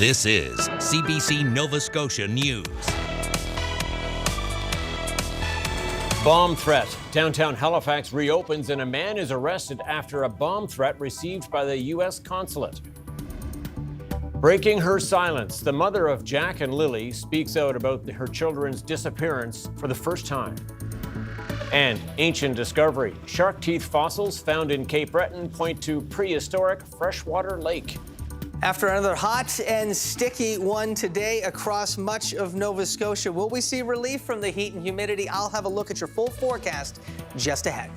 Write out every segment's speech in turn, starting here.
This is CBC Nova Scotia News. Bomb threat. Downtown Halifax reopens and a man is arrested after a bomb threat received by the U.S. consulate. Breaking her silence, the mother of Jack and Lilly speaks out about her children's disappearance for the first time. And ancient discovery. Shark teeth fossils found in Cape Breton point to prehistoric freshwater lake. After another hot and sticky one today across much of Nova Scotia, will we see relief from the heat and humidity? I'll have a look at your full forecast just ahead.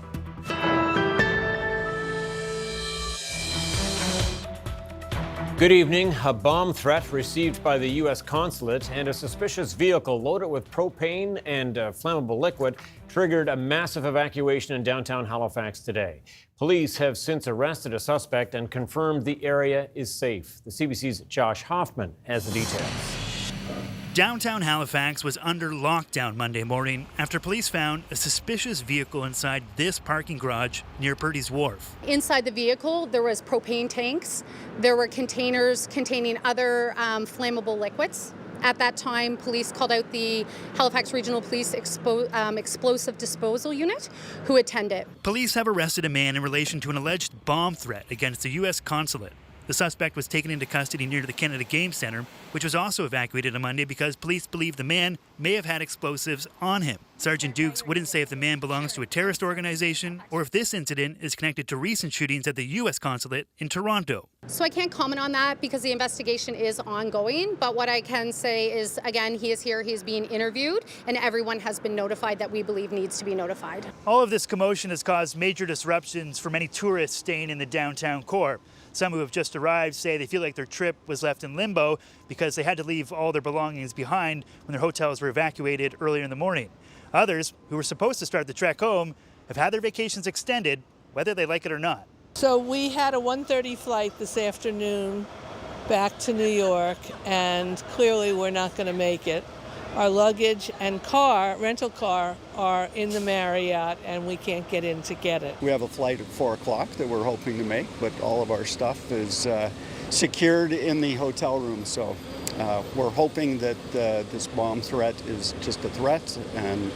Good evening. A bomb threat received by the U.S. consulate and a suspicious vehicle loaded with propane and flammable liquid triggered a massive evacuation in downtown Halifax today. Police have since arrested a suspect and confirmed the area is safe. The CBC's Josh Hoffman has the details. Downtown Halifax was under lockdown Monday morning after police found a suspicious vehicle inside this parking garage near Purdy's Wharf. Inside the vehicle, there was propane tanks. There were containers containing other flammable liquids. At that time, police called out the Halifax Regional Police Explosive Disposal Unit, who attended. Police have arrested a man in relation to an alleged bomb threat against the U.S. consulate. The suspect was taken into custody near the Canada Game Centre, which was also evacuated on Monday because police believe the man may have had explosives on him. Sergeant Dukes wouldn't say if the man belongs to a terrorist organization or if this incident is connected to recent shootings at the U.S. consulate in Toronto. So I can't comment on that because the investigation is ongoing, but what I can say is, again, he is here, he is being interviewed, and everyone has been notified that we believe needs to be notified. All of this commotion has caused major disruptions for many tourists staying in the downtown core. Some who have just arrived say they feel like their trip was left in limbo because they had to leave all their belongings behind when their hotels were evacuated earlier in the morning. Others, who were supposed to start the trek home, have had their vacations extended, whether they like it or not. So we had a 1:30 flight this afternoon back to New York, and clearly we're not going to make it. Our luggage and rental car, are in the Marriott, and we can't get in to get it. We have a flight at 4 o'clock that we're hoping to make, but all of our stuff is secured in the hotel room. So we're hoping that this bomb threat is just a threat, and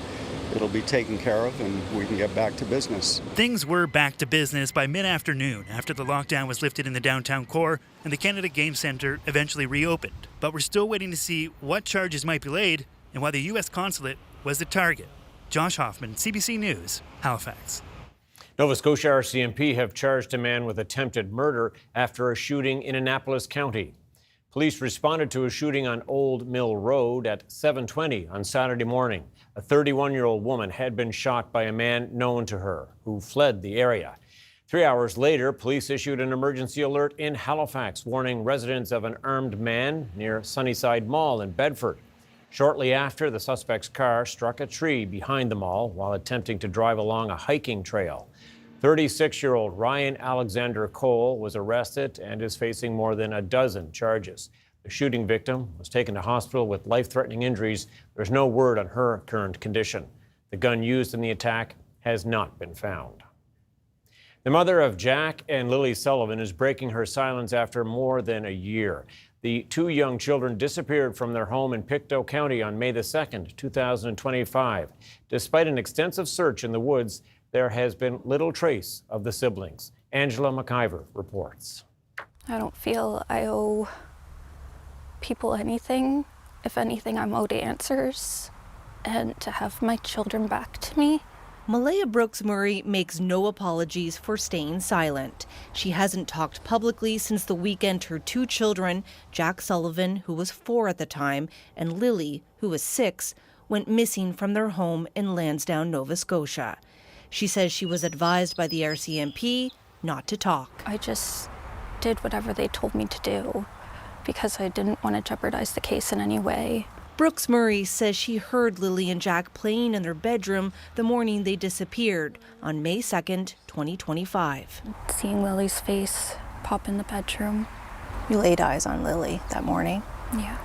it'll be taken care of and we can get back to business. Things were back to business by mid-afternoon after the lockdown was lifted in the downtown core and the Canada Game Centre eventually reopened. But we're still waiting to see what charges might be laid and why the U.S. consulate was the target. Josh Hoffman, CBC News, Halifax. Nova Scotia RCMP have charged a man with attempted murder after a shooting in Annapolis County. Police responded to a shooting on Old Mill Road at 7:20 on Saturday morning. A 31-year-old woman had been shot by a man known to her, who fled the area. 3 hours later, police issued an emergency alert in Halifax, warning residents of an armed man near Sunnyside Mall in Bedford. Shortly after, the suspect's car struck a tree behind the mall while attempting to drive along a hiking trail. 36-year-old Ryan Alexander Cole was arrested and is facing more than a dozen charges. The shooting victim was taken to hospital with life-threatening injuries. There's no word on her current condition. The gun used in the attack has not been found. The mother of Jack and Lilly Sullivan is breaking her silence after more than a year. The two young children disappeared from their home in Pictou County on May the 2nd, 2025. Despite an extensive search in the woods, there has been little trace of the siblings. Angela McIver reports. I don't feel I owe people anything. If anything, I'm owed answers and to have my children back to me. Malaya Brooks Murray makes no apologies for staying silent. She hasn't talked publicly since the weekend her two children, Jack Sullivan, who was 4 at the time, and Lilly, who was 6, went missing from their home in Lansdowne, Nova Scotia. She says she was advised by the RCMP not to talk. I just did whatever they told me to do because I didn't want to jeopardize the case in any way. Brooks Murray says she heard Lilly and Jack playing in their bedroom the morning they disappeared on May 2nd, 2025. Seeing Lily's face pop in the bedroom. You laid eyes on Lilly that morning? Yeah.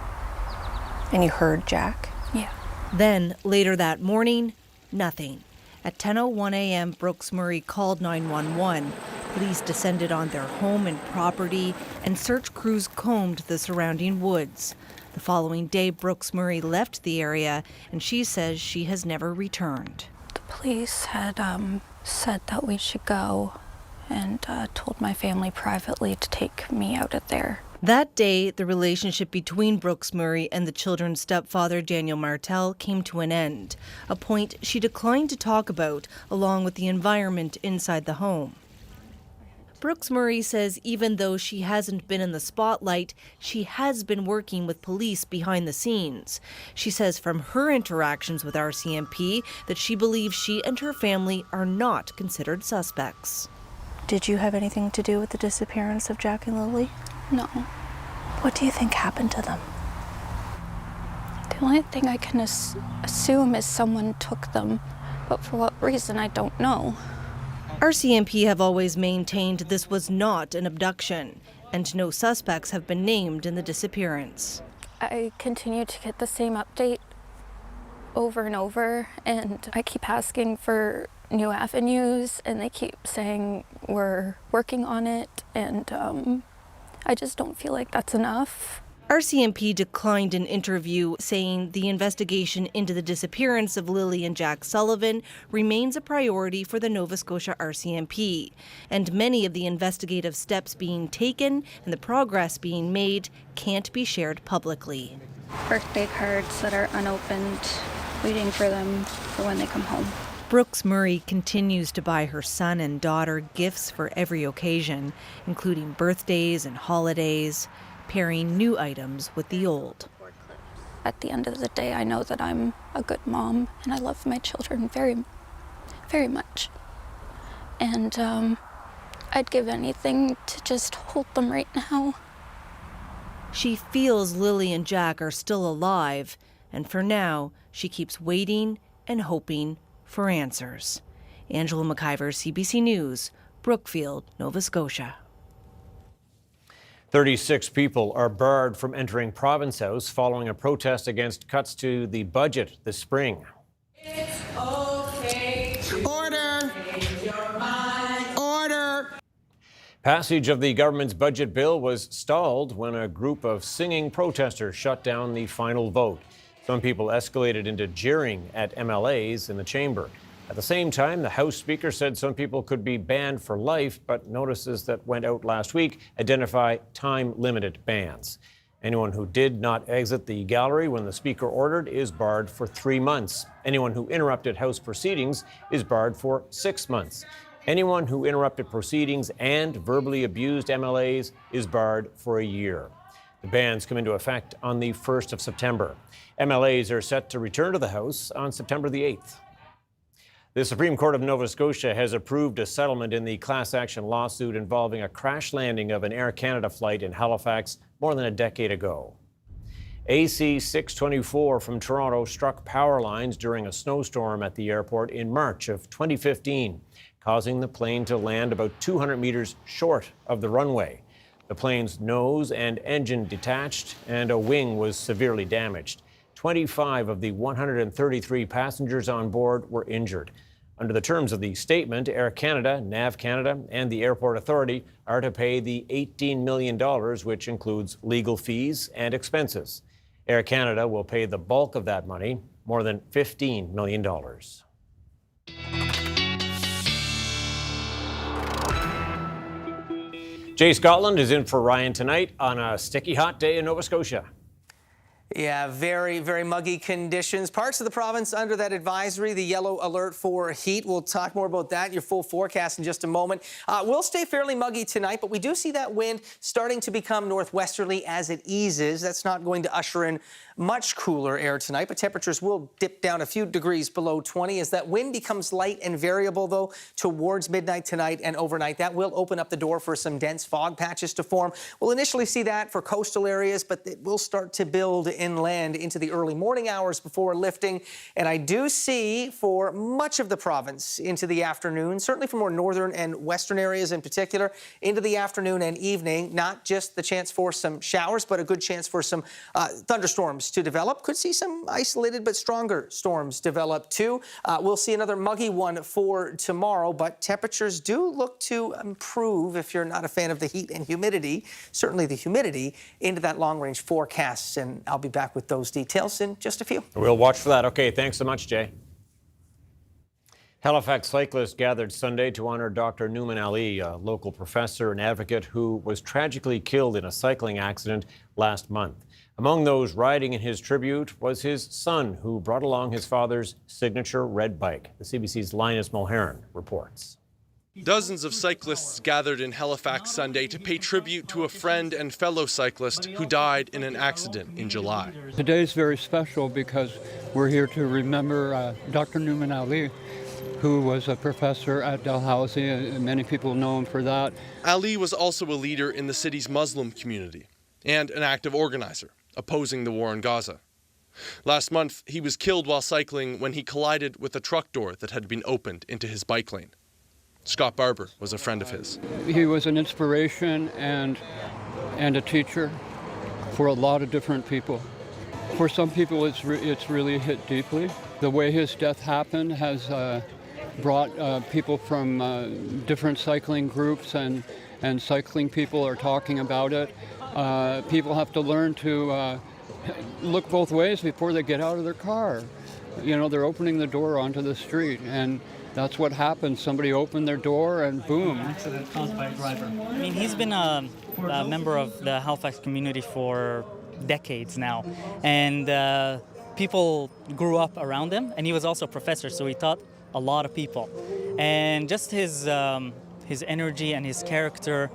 And you heard Jack? Yeah. Then, later that morning, nothing. At 10:01 a.m., Brooks Murray called 911. Police descended on their home and property, and search crews combed the surrounding woods. The following day, Brooks Murray left the area, and she says she has never returned. The police had said that we should go and told my family privately to take me out of there. That day, the relationship between Brooks Murray and the children's stepfather, Daniel Martel, came to an end, a point she declined to talk about, along with the environment inside the home. Brooks Murray says even though she hasn't been in the spotlight, she has been working with police behind the scenes. She says from her interactions with RCMP that she believes she and her family are not considered suspects. Did you have anything to do with the disappearance of Jack and Lilly? No. What do you think happened to them? The only thing I can assume is someone took them, but for what reason I don't know. RCMP have always maintained this was not an abduction, and no suspects have been named in the disappearance. I continue to get the same update over and over, and I keep asking for new avenues, and they keep saying we're working on it, and I just don't feel like that's enough. RCMP declined an interview, saying the investigation into the disappearance of Lilly and Jack Sullivan remains a priority for the Nova Scotia RCMP, and many of the investigative steps being taken and the progress being made can't be shared publicly. Birthday cards that are unopened, waiting for them for when they come home. Brooks Murray continues to buy her son and daughter gifts for every occasion, including birthdays and holidays, pairing new items with the old. At the end of the day, I know that I'm a good mom and I love my children very, very much. And I'd give anything to just hold them right now. She feels Lilly and Jack are still alive, and for now, she keeps waiting and hoping for answers. Angela McIver, CBC News, Brookfield, Nova Scotia. 36 people are barred from entering Province House following a protest against cuts to the budget this spring. It's okay. Order. Order. Passage of the government's budget bill was stalled when a group of singing protesters shut down the final vote. Some people escalated into jeering at MLAs in the chamber. At the same time, the House Speaker said some people could be banned for life, but notices that went out last week identify time-limited bans. Anyone who did not exit the gallery when the Speaker ordered is barred for 3 months. Anyone who interrupted House proceedings is barred for 6 months. Anyone who interrupted proceedings and verbally abused MLAs is barred for a year. The bans come into effect on the 1st of September. MLAs are set to return to the House on September the 8th. The Supreme Court of Nova Scotia has approved a settlement in the class action lawsuit involving a crash landing of an Air Canada flight in Halifax more than a decade ago. AC 624 from Toronto struck power lines during a snowstorm at the airport in March of 2015, causing the plane to land about 200 meters short of the runway. The plane's nose and engine detached, and a wing was severely damaged. 25 of the 133 passengers on board were injured. Under the terms of the statement, Air Canada, NAV Canada, and the Airport Authority are to pay the $18 million, which includes legal fees and expenses. Air Canada will pay the bulk of that money, more than $15 million. Jay Scotland is in for Ryan tonight on a sticky hot day in Nova Scotia. Yeah, very, very muggy conditions. Parts of the province under that advisory, the yellow alert for heat. We'll talk more about that, your full forecast in just a moment. We'll stay fairly muggy tonight, but we do see that wind starting to become northwesterly as it eases. That's not going to usher in much cooler air tonight, but temperatures will dip down a few degrees below 20 as that wind becomes light and variable, though, towards midnight tonight and overnight. That will open up the door for some dense fog patches to form. We'll initially see that for coastal areas, but it will start to build inland into the early morning hours before lifting. And I do see for much of the province into the afternoon, certainly for more northern and western areas in particular, into the afternoon and evening, not just the chance for some showers, but a good chance for some thunderstorms storms to develop. Could see some isolated but stronger storms develop too. We'll see another muggy one for tomorrow, but temperatures do look to improve if you're not a fan of the heat and humidity, certainly the humidity, into that long-range forecast. And I'll be back with those details in just a few. We'll watch for that. Okay, thanks so much, Jay. Halifax cyclists gathered Sunday to honor Dr. Nouman Ali, a local professor and advocate who was tragically killed in a cycling accident last month. Among those riding in his tribute was his son, who brought along his father's signature red bike. The CBC's Linus Mulheron reports. Dozens of cyclists gathered in Halifax Sunday to pay tribute to a friend and fellow cyclist who died in an accident in July. Today is very special because we're here to remember Dr. Nouman Ali, who was a professor at Dalhousie, and many people know him for that. Ali was also a leader in the city's Muslim community and an active organizer opposing the war in Gaza. Last month, he was killed while cycling when he collided with a truck door that had been opened into his bike lane. Scott Barber was a friend of his. He was an inspiration and a teacher for a lot of different people. For some people, it's really hit deeply. The way his death happened has brought people from different cycling groups, and cycling people are talking about it. People have to learn to look both ways before they get out of their car. You know, they're opening the door onto the street, and that's what happened. Somebody opened their door and boom. Accident caused by a driver. I mean, he's been a member of the Halifax community for decades now, and people grew up around him, and he was also a professor, so he taught a lot of people. And just his energy and his character,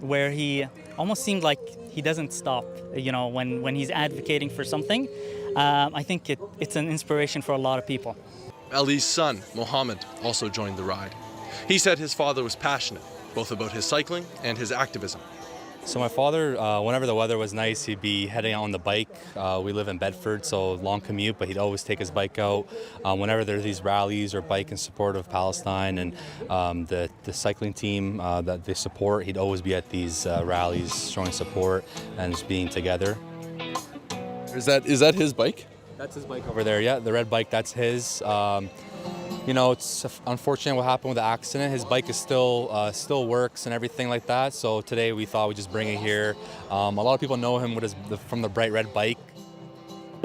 where he almost seemed like he doesn't stop, you know, when he's advocating for something. I think it's an inspiration for a lot of people. Ali's son, Mohammed, also joined the ride. He said his father was passionate, both about his cycling and his activism. So my father, whenever the weather was nice, he'd be heading out on the bike. We live in Bedford, so long commute, but he'd always take his bike out. Whenever there's these rallies or bike in support of Palestine and the cycling team that they support, he'd always be at these rallies showing support and just being together. Is that his bike? That's his bike over there, yeah. The red bike, that's his. You know, it's unfortunate what happened with the accident. His bike is still works and everything like that. So today we thought we'd just bring it here. A lot of people know him from the bright red bike.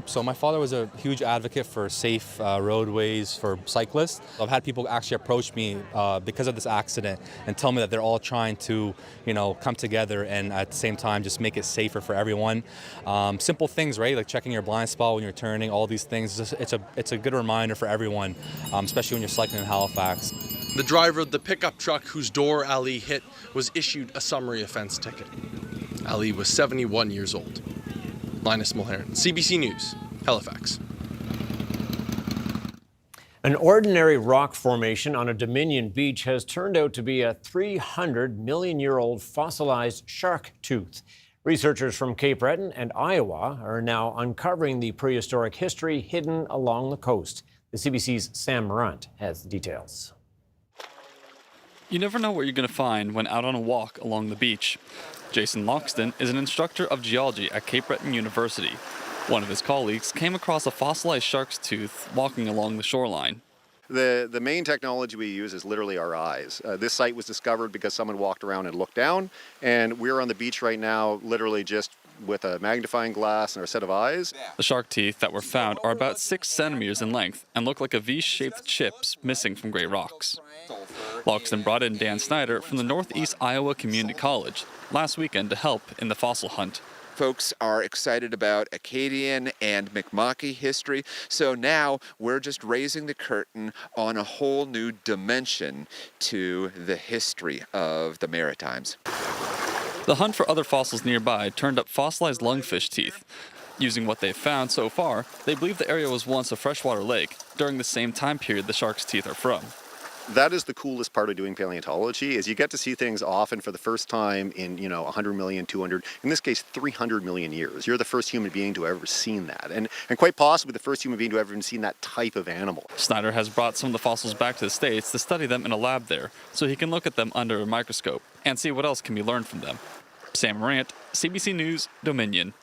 So my father was a huge advocate for safe roadways for cyclists. I've had people actually approach me because of this accident and tell me that they're all trying to, you know, come together and at the same time just make it safer for everyone. Simple things, right? Like checking your blind spot when you're turning, all these things. It's a good reminder for everyone, especially when you're cycling in Halifax. The driver of the pickup truck whose door Ali hit was issued a summary offense ticket. Ali was 71 years old. Linus Mulheron, CBC News, Halifax. An ordinary rock formation on a Dominion beach has turned out to be a 300-million-year-old fossilized shark tooth. Researchers from Cape Breton and Iowa are now uncovering the prehistoric history hidden along the coast. The CBC's Sam Morant has the details. You never know what you're going to find when out on a walk along the beach. Jason Loxton is an instructor of geology at Cape Breton University. One of his colleagues came across a fossilized shark's tooth walking along the shoreline. The main technology we use is literally our eyes. This site was discovered because someone walked around and looked down, and we're on the beach right now literally just with a magnifying glass and our set of eyes. The shark teeth that were found are about 6 centimeters in length and look like a V-shaped chips missing from gray rocks. Loxton brought in Dan Snyder from the Northeast Iowa Community College last weekend to help in the fossil hunt. Folks are excited about Acadian and Mi'kmaq history, so now we're just raising the curtain on a whole new dimension to the history of the Maritimes. The hunt for other fossils nearby turned up fossilized lungfish teeth. Using what they've found so far, they believe the area was once a freshwater lake during the same time period the shark's teeth are from. That is the coolest part of doing paleontology, is you get to see things often for the first time in, 100 million, 200, in this case, 300 million years. You're the first human being to have ever seen that, and quite possibly the first human being to have ever seen that type of animal. Snyder has brought some of the fossils back to the States to study them in a lab there, so he can look at them under a microscope and see what else can be learned from them. Sam Morant, CBC News, Dominion.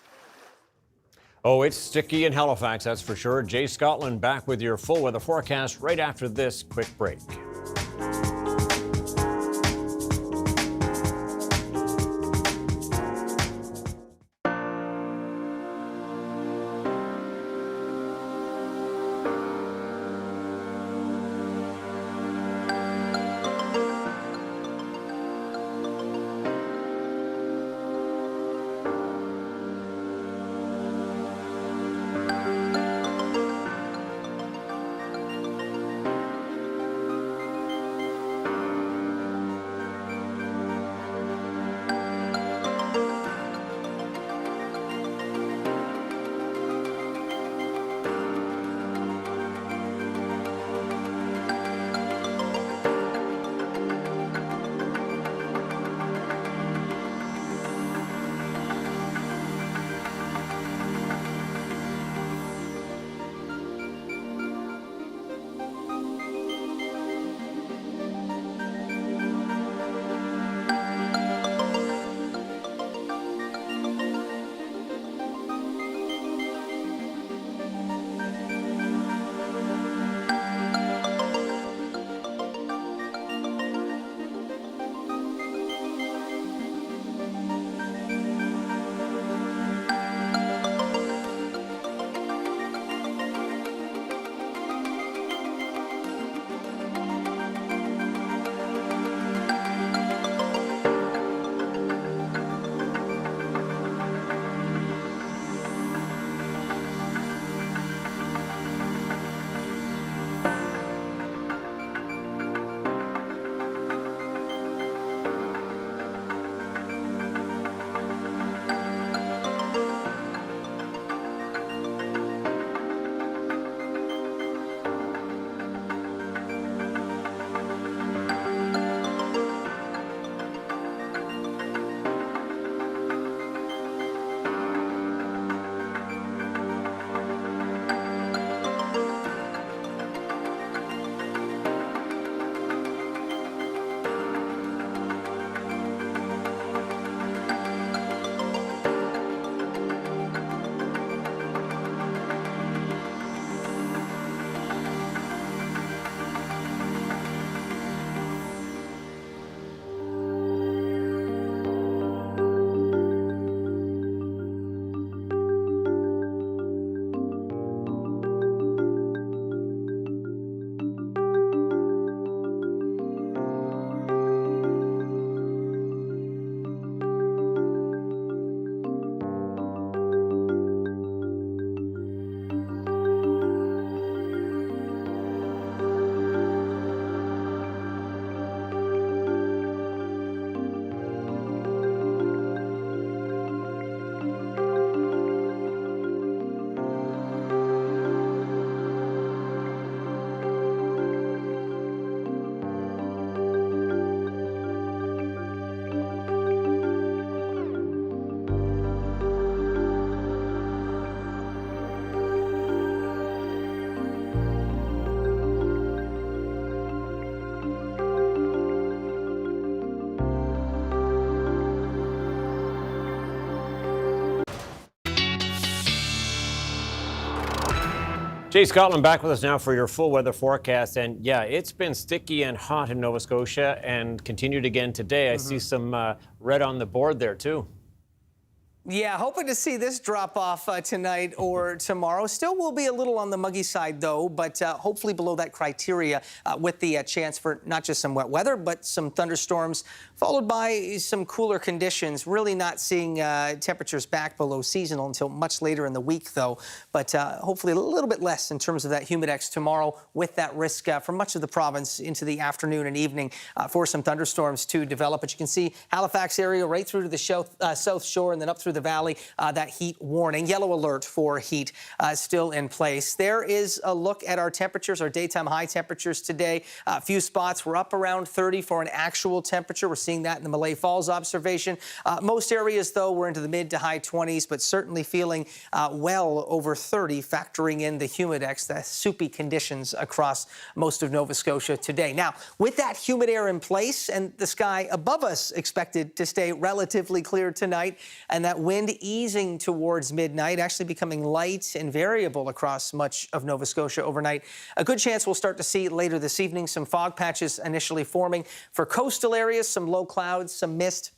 Oh, it's sticky in Halifax, that's for sure. Jay Scotland back with your full weather forecast right after this quick break. Jay Scotland back with us now for your full weather forecast. And yeah, it's been sticky and hot in Nova Scotia and continued again today. I see some red on the board there too. Yeah, hoping to see this drop off tonight or tomorrow. Still will be a little on the muggy side, though, but hopefully below that criteria with the chance for not just some wet weather, but some thunderstorms, followed by some cooler conditions. Really not seeing temperatures back below seasonal until much later in the week, though. But hopefully a little bit less in terms of that humidex tomorrow with that risk for much of the province into the afternoon and evening for some thunderstorms to develop. But you can see Halifax area right through to the South Shore and then up through the valley, that heat warning, yellow alert for heat still in place. There is a look at our temperatures, our daytime high temperatures today. A few spots were up around 30 for an actual temperature. We're seeing that in the Malay Falls observation. Most areas, though, we're into the mid to high 20s, but certainly feeling well over 30, factoring in the humidex, the soupy conditions across most of Nova Scotia today. Now, with that humid air in place and the sky above us expected to stay relatively clear tonight, and that wind easing towards midnight, actually becoming light and variable across much of Nova Scotia overnight. A good chance we'll start to see later this evening some fog patches initially forming for coastal areas, some low clouds, some mist.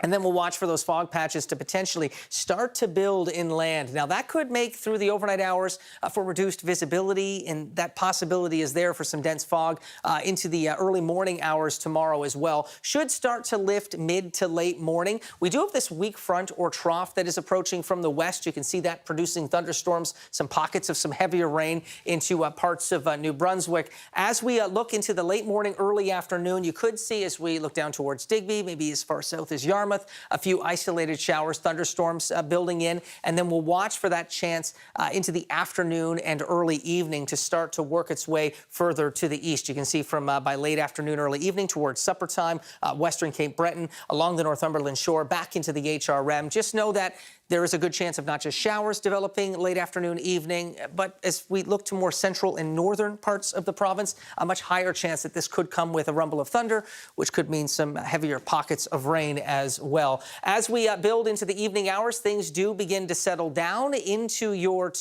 And then we'll watch for those fog patches to potentially start to build inland. Now, that could make through the overnight hours for reduced visibility, and that possibility is there for some dense fog into the early morning hours tomorrow as well. Should start to lift mid to late morning. We do have this weak front or trough that is approaching from the west. You can see that producing thunderstorms, some pockets of some heavier rain into parts of New Brunswick. As we look into the late morning, early afternoon, you could see as we look down towards Digby, maybe as far south as Yarmouth, a few isolated showers, thunderstorms building in, and then we'll watch for that chance into the afternoon and early evening to start to work its way further to the east. You can see from by late afternoon, early evening towards supper time, western Cape Breton, along the Northumberland shore, back into the HRM. Just know that there is a good chance of not just showers developing late afternoon, evening, but as we look to more central and northern parts of the province, a much higher chance that this could come with a rumble of thunder, which could mean some heavier pockets of rain as well. As we build into the evening hours, things do begin to settle down into your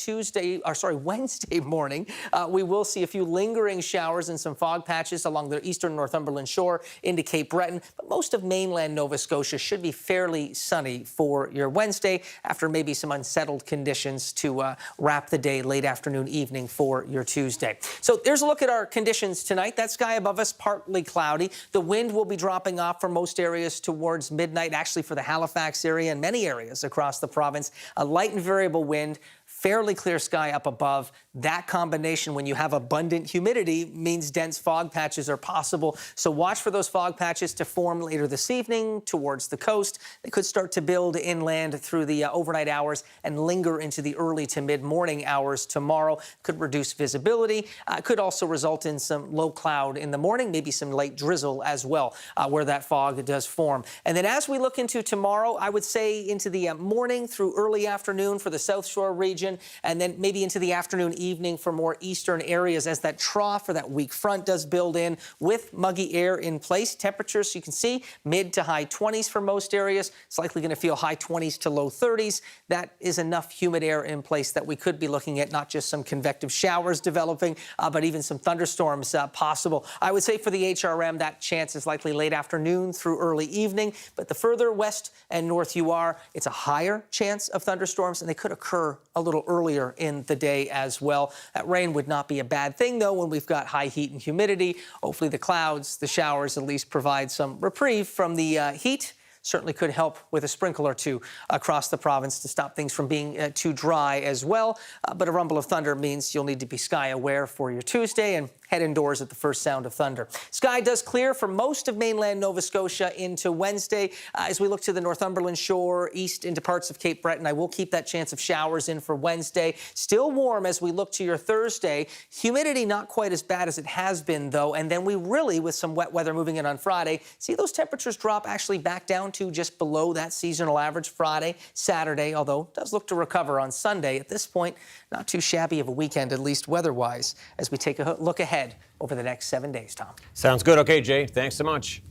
Wednesday morning. We will see a few lingering showers and some fog patches along the eastern Northumberland shore into Cape Breton, but most of mainland Nova Scotia should be fairly sunny for your Wednesday, after maybe some unsettled conditions to wrap the day late afternoon, evening for your Tuesday. So there's a look at our conditions tonight. That sky above us, partly cloudy. The wind will be dropping off for most areas towards midnight, actually for the Halifax area and many areas across the province. A light and variable wind. Fairly clear sky up above. That combination, when you have abundant humidity, means dense fog patches are possible. So watch for those fog patches to form later this evening towards the coast. They could start to build inland through the overnight hours and linger into the early to mid-morning hours tomorrow. Could reduce visibility. Could also result in some low cloud in the morning, maybe some light drizzle as well, where that fog does form. And then as we look into tomorrow, I would say into the morning through early afternoon for the South Shore region, and then maybe into the afternoon, evening for more eastern areas as that trough or that weak front does build in with muggy air in place. Temperatures, you can see, mid to high 20s for most areas. It's likely going to feel high 20s to low 30s. That is enough humid air in place that we could be looking at not just some convective showers developing, but even some thunderstorms possible. I would say for the HRM, that chance is likely late afternoon through early evening. But the further west and north you are, it's a higher chance of thunderstorms, and they could occur a little earlier in the day as well. That rain would not be a bad thing, though, when we've got high heat and humidity. Hopefully the clouds, the showers at least provide some reprieve from the heat. Certainly could help with a sprinkle or two across the province to stop things from being too dry as well. But a rumble of thunder means you'll need to be sky aware for your Tuesday and head indoors at the first sound of thunder. Sky does clear for most of mainland Nova Scotia into Wednesday. As we look to the Northumberland shore, east into parts of Cape Breton, I will keep that chance of showers in for Wednesday. Still warm as we look to your Thursday. Humidity not quite as bad as it has been, though. And then we really, with some wet weather moving in on Friday, see those temperatures drop actually back down to just below that seasonal average Friday, Saturday, although it does look to recover on Sunday. At this point, not too shabby of a weekend, at least weather-wise, as we take a look ahead over the next 7 days, Tom. Sounds good. Okay, Jay, thanks so much.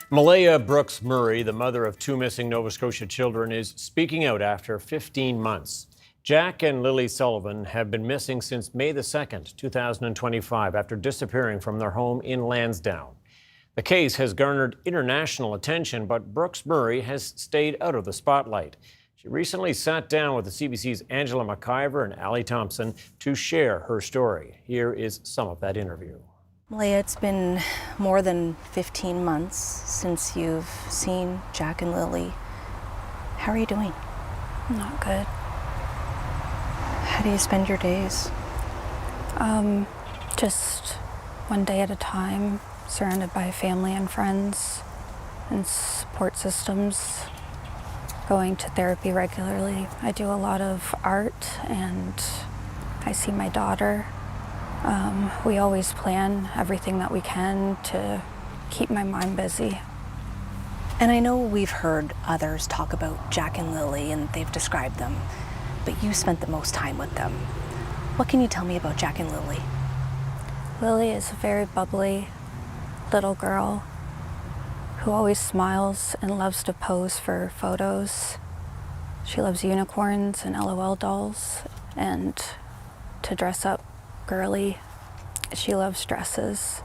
Malaya Brooks Murray, the mother of 2 missing Nova Scotia children, is speaking out after 15 months. Jack and Lilly Sullivan have been missing since May the 2nd, 2025, after disappearing from their home in Lansdowne. The case has garnered international attention, but Brooks Murray has stayed out of the spotlight. She recently sat down with the CBC's Angela McIver and Ali Thompson to share her story. Here is some of that interview. Malaya, it's been more than 15 months since you've seen Jack and Lilly. How are you doing? Not good. How do you spend your days? Just one day at a time, surrounded by family and friends and support systems, going to therapy regularly. I do a lot of art and I see my daughter. We always plan everything that we can to keep my mind busy. And I know we've heard others talk about Jack and Lilly and they've described them, but you spent the most time with them. What can you tell me about Jack and Lilly? Lilly is a very bubbly little girl who always smiles and loves to pose for photos. She loves unicorns and LOL dolls and to dress up girly. She loves dresses.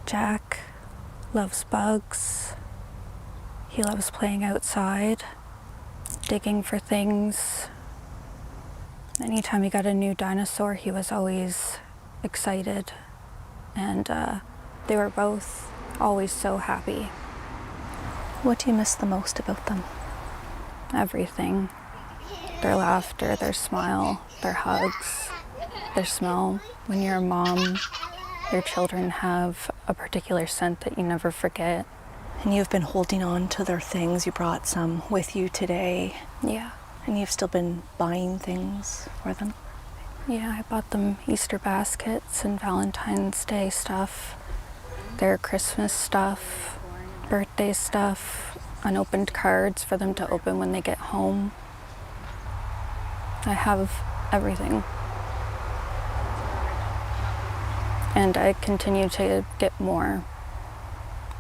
Jack loves bugs. He loves playing outside, digging for things. Anytime he got a new dinosaur, he was always excited. And they were both always so happy. What do you miss the most about them? Everything. Their laughter, their smile, their hugs, their smell. When you're a mom, your children have a particular scent that you never forget. And you've been holding on to their things. You brought some with you today. Yeah. And you've still been buying things for them? Yeah, I bought them Easter baskets and Valentine's Day stuff, their Christmas stuff, birthday stuff, unopened cards for them to open when they get home. I have everything. And I continue to get more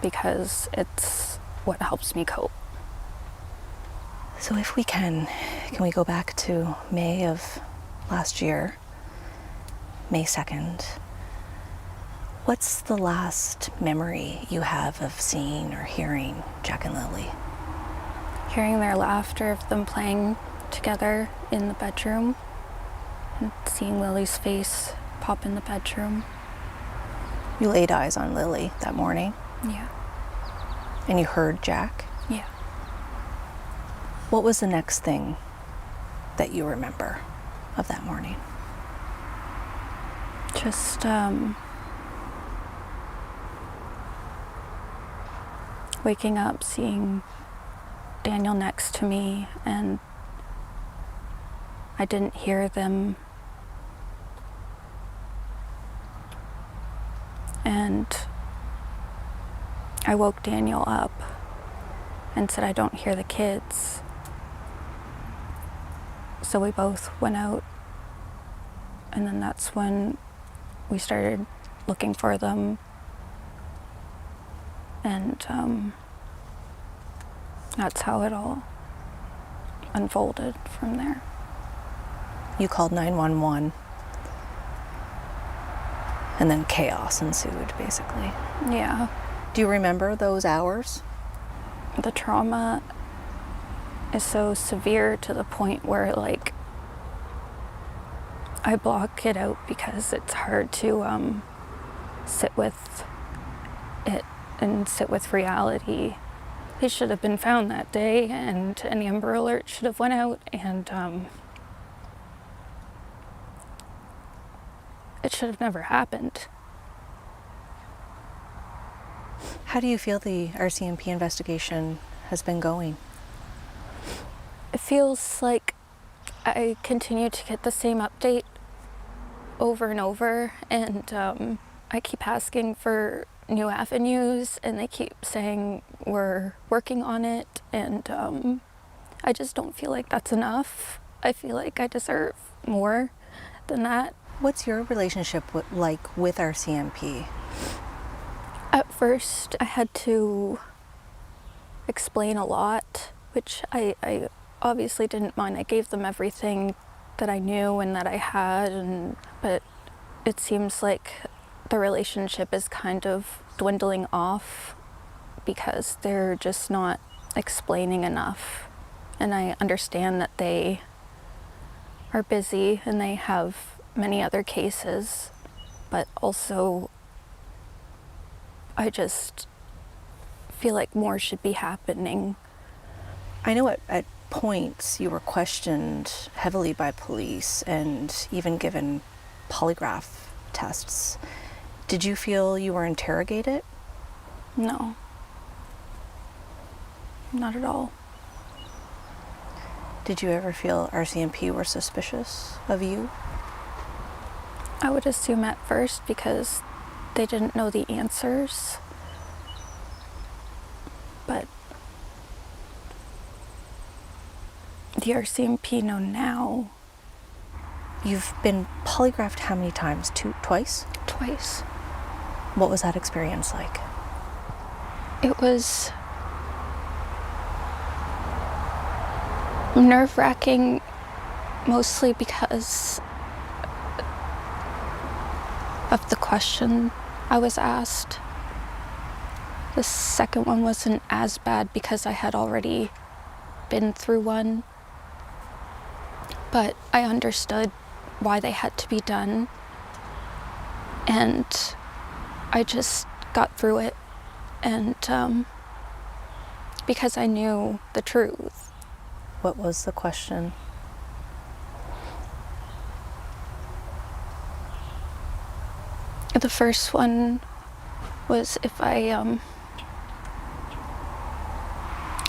because it's what helps me cope. So if we can we go back to May of last year, May 2nd? What's the last memory you have of seeing or hearing Jack and Lilly? Hearing their laughter of them playing together in the bedroom and seeing Lily's face pop in the bedroom. You laid eyes on Lilly that morning? Yeah. And you heard Jack? Yeah. What was the next thing that you remember of that morning? Just waking up, seeing Daniel next to me, and I didn't hear them. And I woke Daniel up and said, I don't hear the kids. So we both went out, and then that's when we started looking for them. And that's how it all unfolded from there. You called 911, and then chaos ensued, basically. Yeah. Do you remember those hours? The trauma is so severe to the point where, like, I block it out because it's hard to sit with it and sit with reality. He should have been found that day, and an Amber Alert should have went out, and it should have never happened. How do you feel the RCMP investigation has been going? It feels like I continue to get the same update over and over, and I keep asking for new avenues, and they keep saying we're working on it, and I just don't feel like that's enough. I feel like I deserve more than that. What's your relationship like with RCMP? At first, I had to explain a lot, which I obviously didn't mind. I gave them everything that I knew and that I had, but it seems like the relationship is kind of dwindling off because they're just not explaining enough. And I understand that they are busy and they have many other cases, but also I just feel like more should be happening. I know at points you were questioned heavily by police and even given polygraph tests. Did you feel you were interrogated? No. Not at all. Did you ever feel RCMP were suspicious of you? I would assume at first because they didn't know the answers. But the RCMP know now. You've been polygraphed how many times? Twice? Twice. What was that experience like? It was nerve-wracking, mostly because of the question I was asked. The second one wasn't as bad because I had already been through one, but I understood why they had to be done, and I just got through it, and because I knew the truth. What was the question? The first one was if I,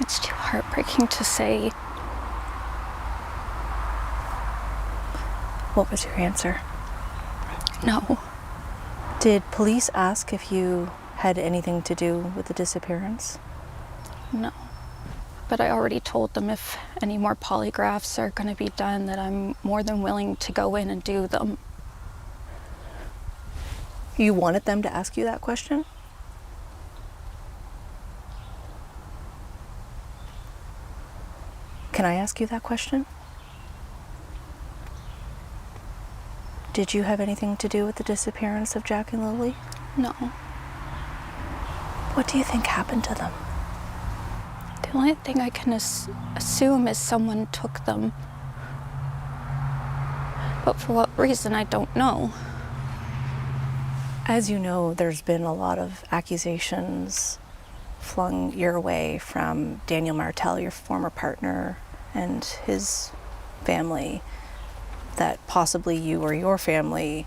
it's too heartbreaking to say. What was your answer? No. Did police ask if you had anything to do with the disappearance? No. But I already told them if any more polygraphs are going to be done that I'm more than willing to go in and do them. You wanted them to ask you that question? Can I ask you that question? Did you have anything to do with the disappearance of Jack and Lilly? No. What do you think happened to them? The only thing I can assume is someone took them. But for what reason, I don't know. As you know, there's been a lot of accusations flung your way from Daniel Martel, your former partner, and his family, that possibly you or your family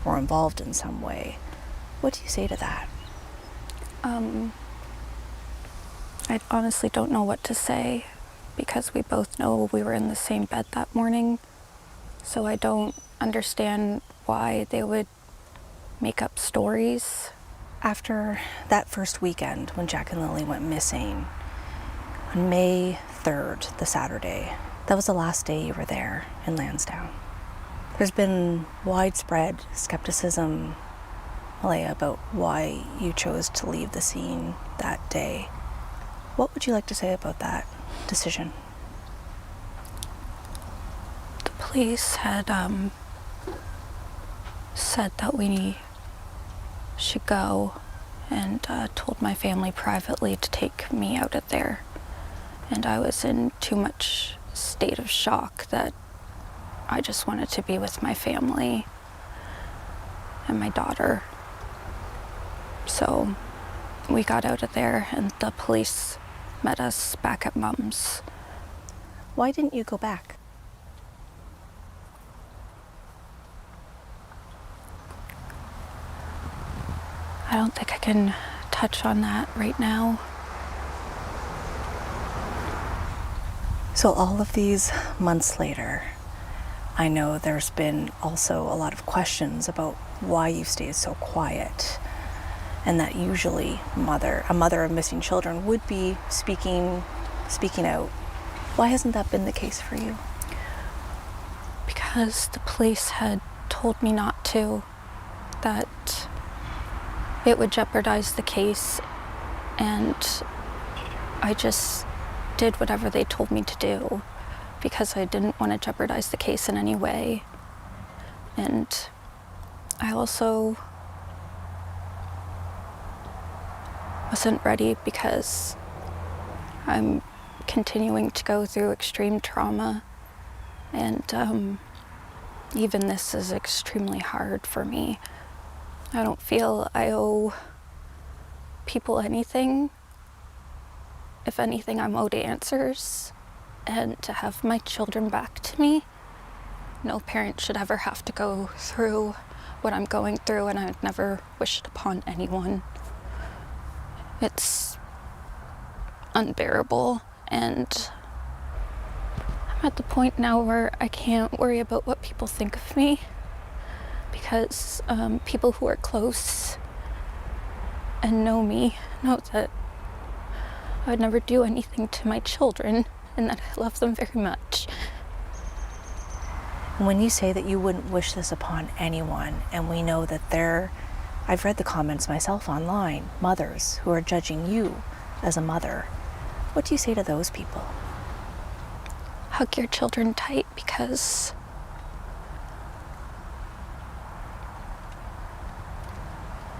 were involved in some way. What do you say to that? I honestly don't know what to say because we both know we were in the same bed that morning. So I don't understand why they would make up stories. After that first weekend when Jack and Lilly went missing, on May 3rd, the Saturday, that was the last day you were there in Lansdowne. There's been widespread skepticism, Malaya, about why you chose to leave the scene that day. What would you like to say about that decision? The police had said that we should go and told my family privately to take me out of there. And I was in too much state of shock that I just wanted to be with my family and my daughter. So we got out of there and the police met us back at Mom's. Why didn't you go back? I don't think I can touch on that right now. So all of these months later, I know there's been also a lot of questions about why you stayed so quiet, and that usually a mother of missing children would be speaking out. Why hasn't that been the case for you? Because the police had told me not to, that it would jeopardize the case, and I just did whatever they told me to do because I didn't want to jeopardize the case in any way. And I also wasn't ready because I'm continuing to go through extreme trauma, and even this is extremely hard for me. I don't feel I owe people anything. If anything, I'm owed answers, and to have my children back to me. No parent should ever have to go through what I'm going through, and I would never wish it upon anyone. It's unbearable, and I'm at the point now where I can't worry about what people think of me, because people who are close and know me know that I would never do anything to my children and that I love them very much. When you say that you wouldn't wish this upon anyone, and we know that I've read the comments myself online, mothers who are judging you as a mother, what do you say to those people? Hug your children tight, because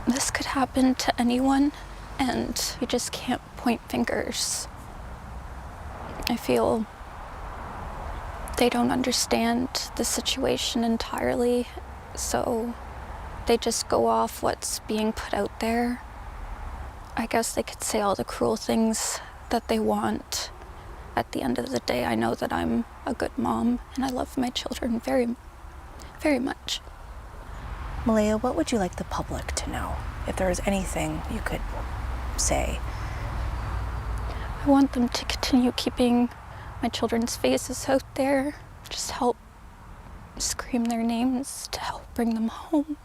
this could happen to anyone, and you just can't point fingers. I feel they don't understand the situation entirely, so they just go off what's being put out there. I guess they could say all the cruel things that they want. At the end of the day, I know that I'm a good mom and I love my children very, very much. Malaya, what would you like the public to know? If there was anything you could say. I want them to continue keeping my children's faces out there. Just help scream their names to help bring them home.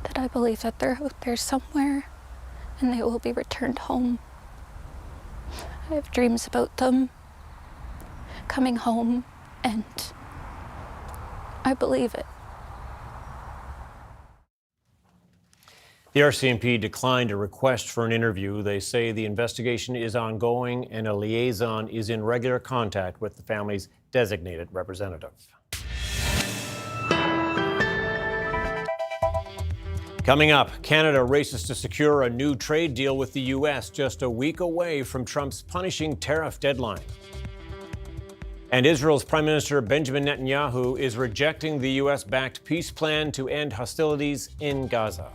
That I believe that they're out there somewhere and they will be returned home. I have dreams about them coming home, and I believe it. The RCMP declined a request for an interview. They say the investigation is ongoing and a liaison is in regular contact with the family's designated representative. Coming up, Canada races to secure a new trade deal with the U.S. just a week away from Trump's punishing tariff deadline. And Israel's Prime Minister Benjamin Netanyahu is rejecting the U.S.-backed peace plan to end hostilities in Gaza.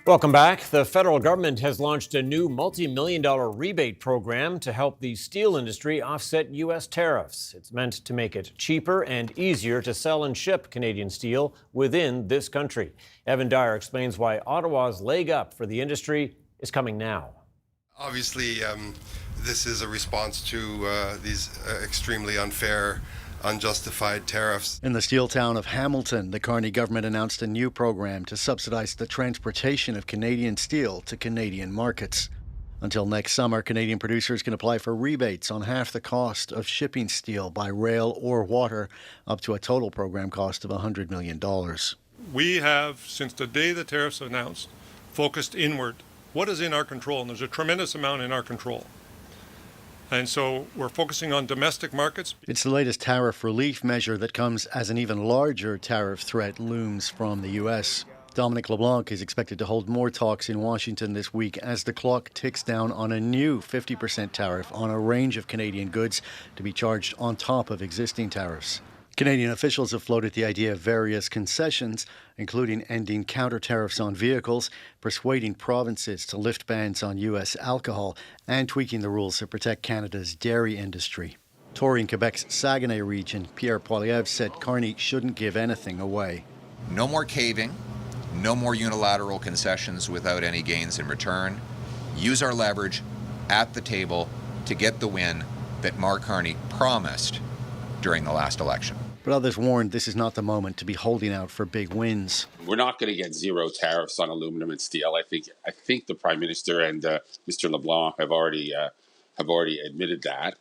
Welcome back. The federal government has launched a new multi-million-dollar rebate program to help the steel industry offset U.S. tariffs. It's meant to make it cheaper and easier to sell and ship Canadian steel within this country. Evan Dyer explains why Ottawa's leg up for the industry is coming now. Obviously, this is a response to these extremely unfair, unjustified tariffs. In the steel town of Hamilton, the Carney government announced a new program to subsidize the transportation of Canadian steel to Canadian markets. Until next summer, Canadian producers can apply for rebates on half the cost of shipping steel by rail or water, up to a total program cost of $100 million. We have, since the day the tariffs were announced, focused inward. What is in our control? And there's a tremendous amount in our control. And so we're focusing on domestic markets. It's the latest tariff relief measure that comes as an even larger tariff threat looms from the U.S. Dominic LeBlanc is expected to hold more talks in Washington this week as the clock ticks down on a new 50% tariff on a range of Canadian goods to be charged on top of existing tariffs. Canadian officials have floated the idea of various concessions, including ending counter tariffs on vehicles, persuading provinces to lift bans on U.S. alcohol, and tweaking the rules to protect Canada's dairy industry. Tory in Quebec's Saguenay region, Pierre Poilievre, said Carney shouldn't give anything away. No more caving, no more unilateral concessions without any gains in return. Use our leverage at the table to get the win that Mark Carney promised during the last election. But others warned this is not the moment to be holding out for big wins. We're not going to get zero tariffs on aluminum and steel. I think the Prime Minister and Mr. LeBlanc have already admitted that.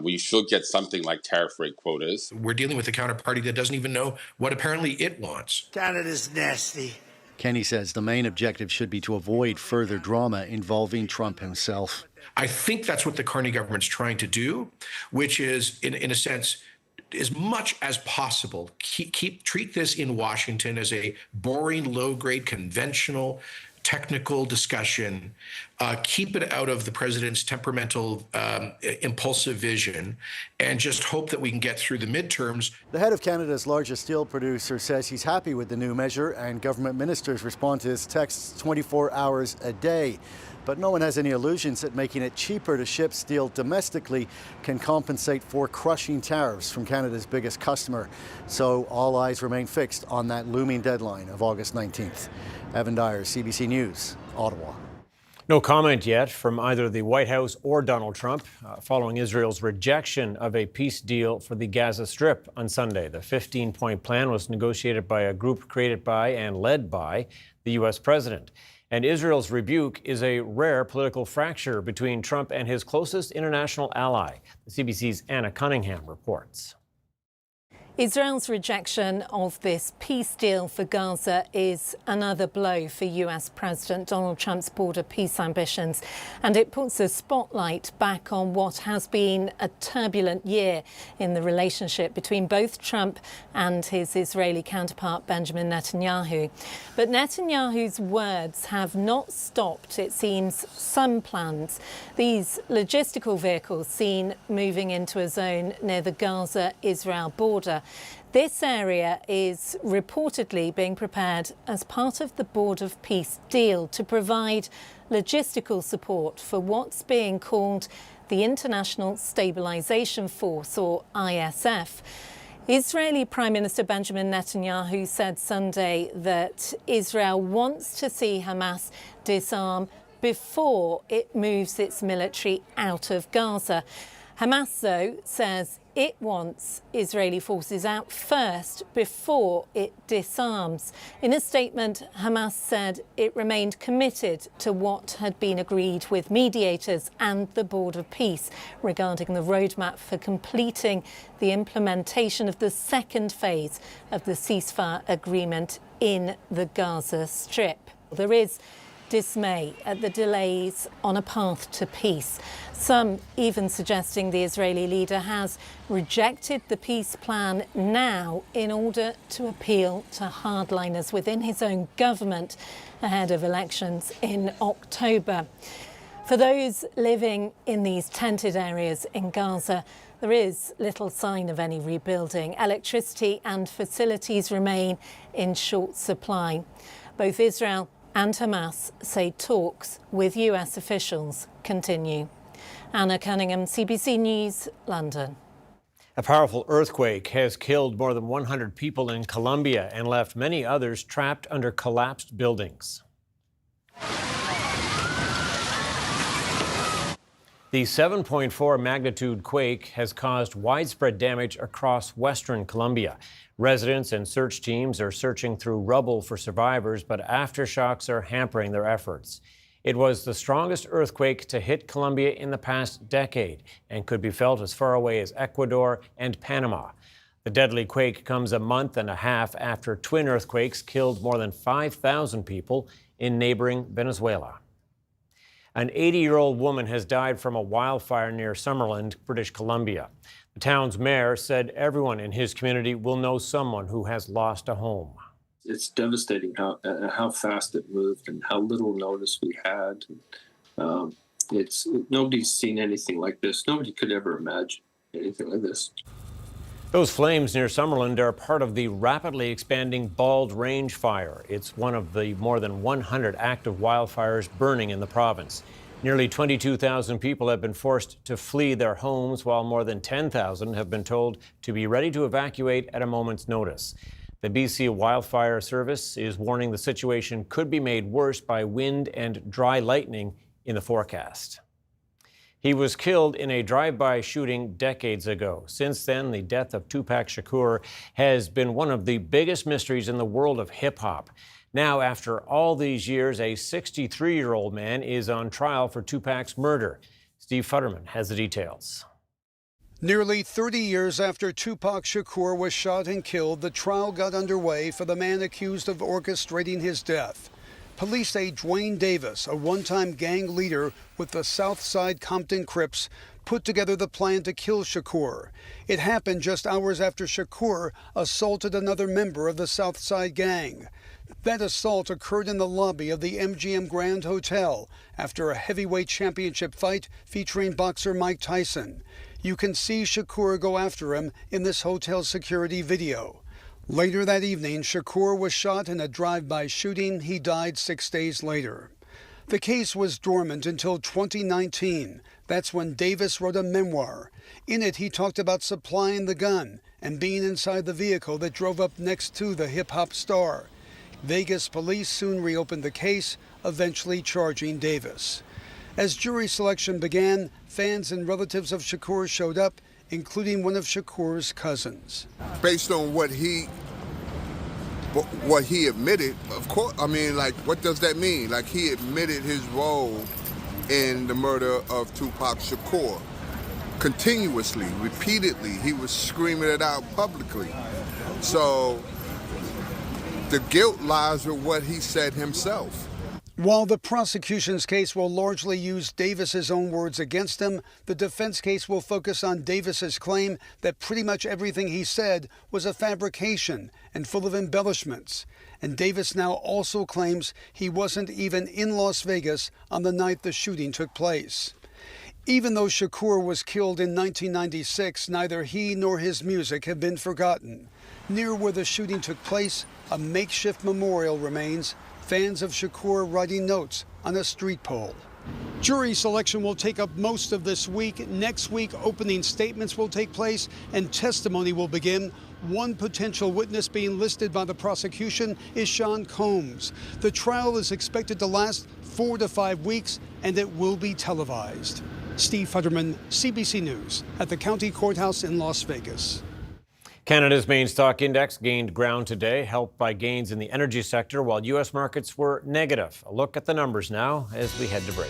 We should get something like tariff rate quotas. We're dealing with a counterparty that doesn't even know what apparently it wants. Canada's nasty. Kenny says the main objective should be to avoid further drama involving Trump himself. I think that's what the Carney government's trying to do, which is, in a sense, as much as possible, treat this in Washington as a boring, low-grade, conventional, technical discussion. Keep it out of the president's temperamental, impulsive vision, and just hope that we can get through the midterms. The head of Canada's largest steel producer says he's happy with the new measure, and government ministers respond to his texts 24 hours a day. But no one has any illusions that making it cheaper to ship steel domestically can compensate for crushing tariffs from Canada's biggest customer. So all eyes remain fixed on that looming deadline of August 19th. Evan Dyer, CBC News, Ottawa. No comment yet from either the White House or Donald Trump following Israel's rejection of a peace deal for the Gaza Strip on Sunday. The 15-point plan was negotiated by a group created by and led by the U.S. president. And Israel's rebuke is a rare political fracture between Trump and his closest international ally. The CBC's Anna Cunningham reports. Israel's rejection of this peace deal for Gaza is another blow for US President Donald Trump's border peace ambitions, and it puts a spotlight back on what has been a turbulent year in the relationship between both Trump and his Israeli counterpart Benjamin Netanyahu. But Netanyahu's words have not stopped, it seems, some plans. These logistical vehicles seen moving into a zone near the Gaza-Israel border. This area is reportedly being prepared as part of the Board of Peace deal to provide logistical support for what's being called the International Stabilization Force, or ISF. Israeli Prime Minister Benjamin Netanyahu said Sunday that Israel wants to see Hamas disarm before it moves its military out of Gaza. Hamas, though, says it wants Israeli forces out first before it disarms. In a statement, Hamas said it remained committed to what had been agreed with mediators and the Board of Peace regarding the roadmap for completing the implementation of the second phase of the ceasefire agreement in the Gaza Strip. There is dismay at the delays on a path to peace. Some even suggesting the Israeli leader has rejected the peace plan now in order to appeal to hardliners within his own government ahead of elections in October. For those living in these tented areas in Gaza, there is little sign of any rebuilding. Electricity and facilities remain in short supply. Both Israel and Hamas say talks with US officials continue. Anna Cunningham, CBC News, London. A powerful earthquake has killed more than 100 people in Colombia and left many others trapped under collapsed buildings. The 7.4 magnitude quake has caused widespread damage across western Colombia. Residents and search teams are searching through rubble for survivors, but aftershocks are hampering their efforts. It was the strongest earthquake to hit Colombia in the past decade and could be felt as far away as Ecuador and Panama. The deadly quake comes a month and a half after twin earthquakes killed more than 5,000 people in neighboring Venezuela. An 80-year-old woman has died from a wildfire near Summerland, British Columbia. The town's mayor said everyone in his community will know someone who has lost a home. It's devastating how fast it moved and how little notice we had. Nobody's seen anything like this. Nobody could ever imagine anything like this. Those flames near Summerland are part of the rapidly expanding Bald Range fire. It's one of the more than 100 active wildfires burning in the province. Nearly 22,000 people have been forced to flee their homes, while more than 10,000 have been told to be ready to evacuate at a moment's notice. The BC Wildfire Service is warning the situation could be made worse by wind and dry lightning in the forecast. He was killed in a drive-by shooting decades ago. Since then, the death of Tupac Shakur has been one of the biggest mysteries in the world of hip-hop. Now, after all these years, a 63-year-old man is on trial for Tupac's murder. Steve Futterman has the details. Nearly 30 years after Tupac Shakur was shot and killed, the trial got underway for the man accused of orchestrating his death. Police say Dwayne Davis, a one-time gang leader with the Southside Compton Crips, put together the plan to kill Shakur. It happened just hours after Shakur assaulted another member of the Southside gang. That assault occurred in the lobby of the MGM Grand Hotel after a heavyweight championship fight featuring boxer Mike Tyson. You can see Shakur go after him in this hotel security video. Later that evening, Shakur was shot in a drive-by shooting. He died 6 days later. The case was dormant until 2019. That's when Davis wrote a memoir. In it, he talked about supplying the gun and being inside the vehicle that drove up next to the hip-hop star. Vegas police soon reopened the case, eventually charging Davis. As jury selection began, fans and relatives of Shakur showed up, including one of Shakur's cousins. Based on what he admitted, of course, I mean, like, what does that mean? Like, he admitted his role in the murder of Tupac Shakur. Continuously, repeatedly, he was screaming it out publicly. So the guilt lies with what he said himself. While the prosecution's case will largely use Davis's own words against him, the defense case will focus on Davis's claim that pretty much everything he said was a fabrication and full of embellishments. And Davis now also claims he wasn't even in Las Vegas on the night the shooting took place. Even though Shakur was killed in 1996, neither he nor his music have been forgotten. Near where the shooting took place, a makeshift memorial remains. Fans of Shakur writing notes on a street pole. Jury selection will take up most of this week. Next week, opening statements will take place and testimony will begin. One potential witness being listed by the prosecution is Sean Combs. The trial is expected to last 4 to 5 weeks, and it will be televised. Steve Futterman, CBC News, at the County Courthouse in Las Vegas. Canada's main stock index gained ground today, helped by gains in the energy sector, while U.S. markets were negative. A look at the numbers now as we head to break.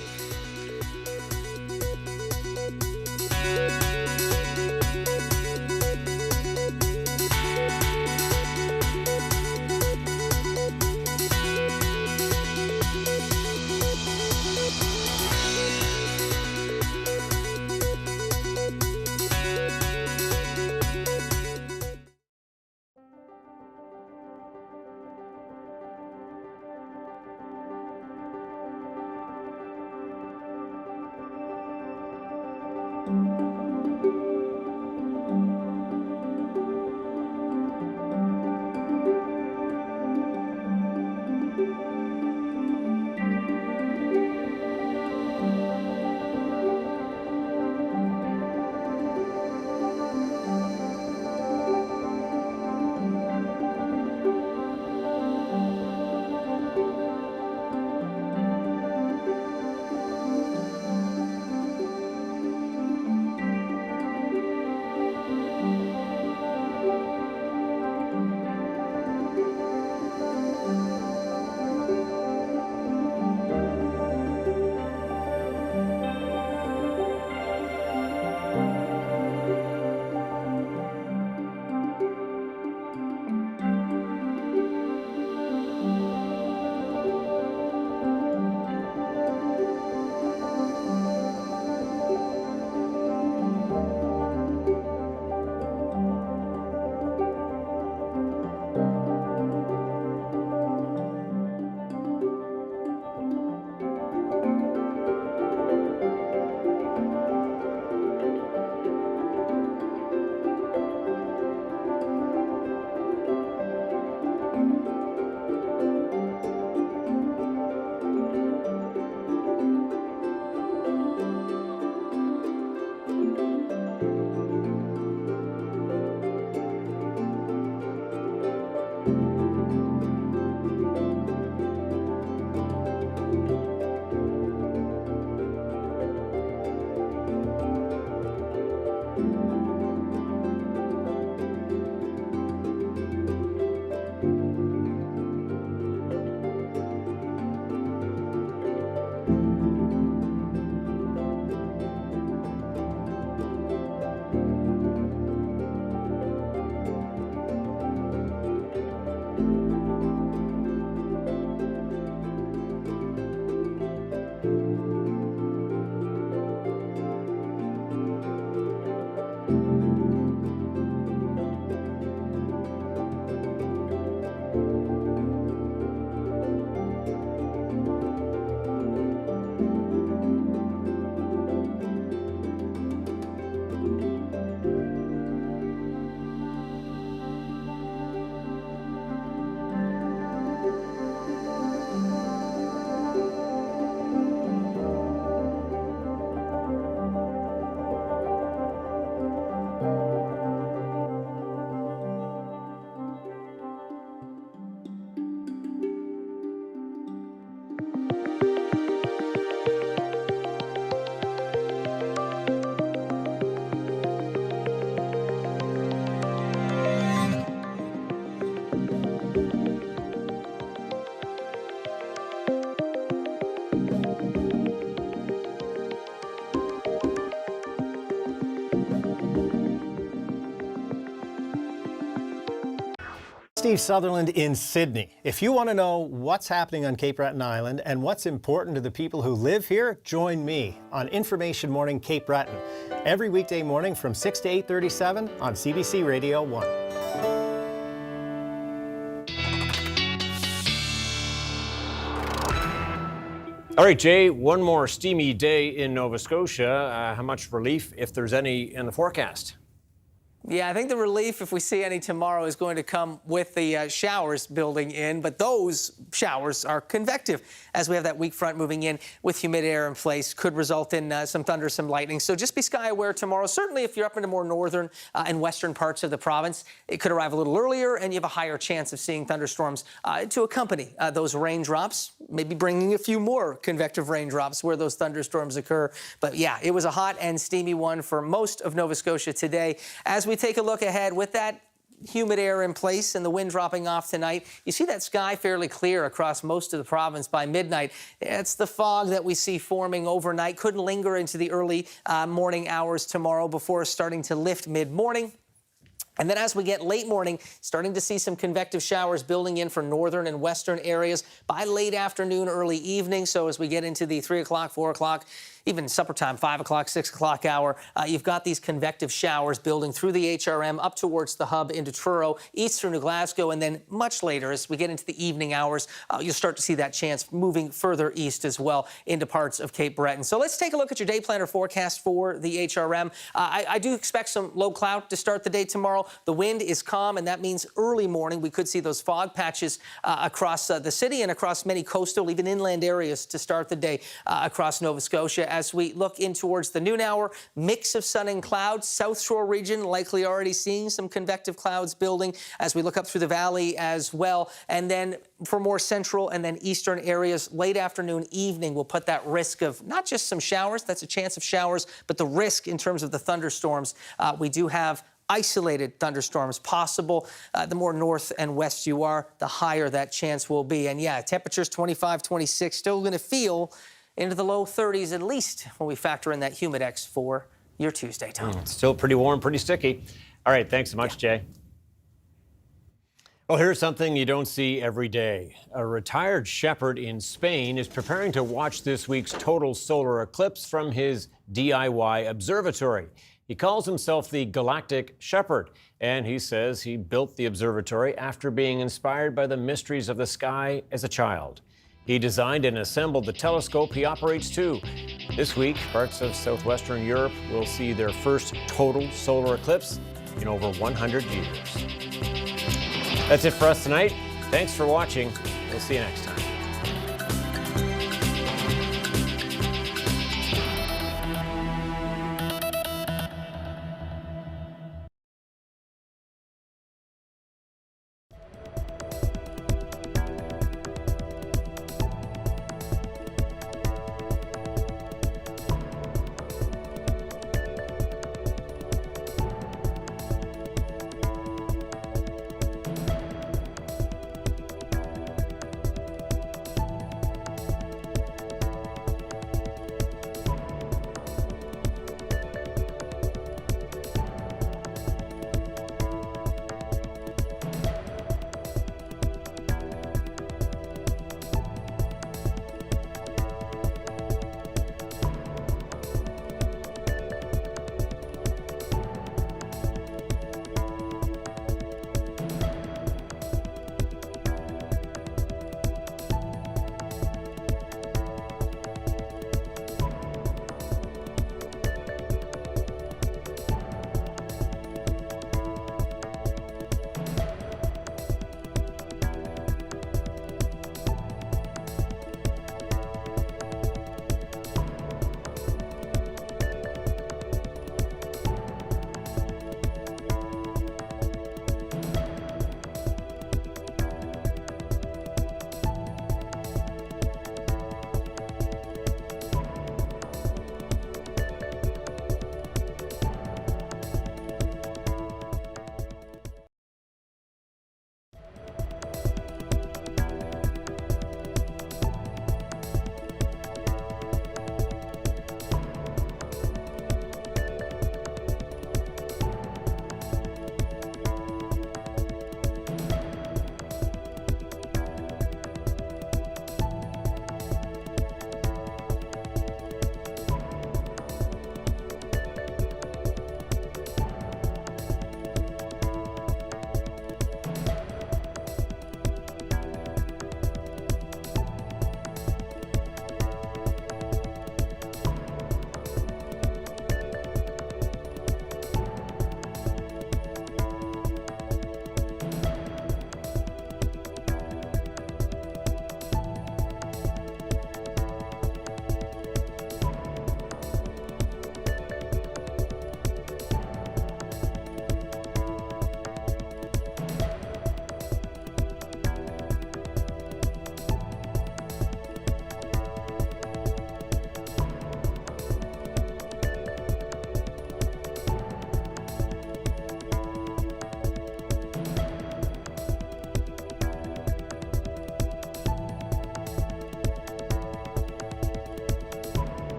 Steve Sutherland in Sydney. If you want to know what's happening on Cape Breton Island and what's important to the people who live here, join me on Information Morning Cape Breton every weekday morning from 6 to 8:37 on CBC Radio 1. All right, Jay, one more steamy day in Nova Scotia. How much relief, if there's any, in the forecast? Yeah, I think the relief, if we see any tomorrow, is going to come with the showers building in. But those showers are convective, as we have that weak front moving in with humid air in place. Could result in some thunder, some lightning. So just be sky aware tomorrow. Certainly, if you're up into more northern and western parts of the province, it could arrive a little earlier, and you have a higher chance of seeing thunderstorms to accompany those raindrops, maybe bringing a few more convective raindrops where those thunderstorms occur. But yeah, it was a hot and steamy one for most of Nova Scotia today. As we take a look ahead with that humid air in place and the wind dropping off tonight, you see that sky fairly clear across most of the province by midnight. It's the fog that we see forming overnight. Could linger into the early morning hours tomorrow before starting to lift mid-morning. And then as we get late morning, starting to see some convective showers building in for northern and western areas by late afternoon, early evening. So as we get into the 3 o'clock, 4 o'clock, even supper time, 5 o'clock, 6 o'clock hour, you've got these convective showers building through the HRM up towards the hub into Truro, east through New Glasgow, and then much later as we get into the evening hours, you'll start to see that chance moving further east as well into parts of Cape Breton. So let's take a look at your day planner forecast for the HRM. I do expect some low cloud to start the day tomorrow. The wind is calm, and that means early morning we could see those fog patches across the city and across many coastal, even inland areas to start the day across Nova Scotia. As we look in towards the noon hour, mix of sun and clouds. South Shore region likely already seeing some convective clouds building as we look up through the valley as well. And then for more central and then eastern areas, late afternoon, evening, we'll put that risk of not just some showers, that's a chance of showers, but the risk in terms of the thunderstorms. We do have isolated thunderstorms possible. The more north and west you are, the higher that chance will be. And yeah, temperatures 25, 26, still going to feel into the low 30s at least when we factor in that humidex for your Tuesday, Tom. Still pretty warm, pretty sticky. All right, thanks so much, Jay. Well, here's something you don't see every day. A retired shepherd in Spain is preparing to watch this week's total solar eclipse from his DIY observatory. He calls himself the Galactic Shepherd, and he says he built the observatory after being inspired by the mysteries of the sky as a child. He designed and assembled the telescope he operates too. This week, parts of southwestern Europe will see their first total solar eclipse in over 100 years. That's it for us tonight. Thanks for watching. We'll see you next time.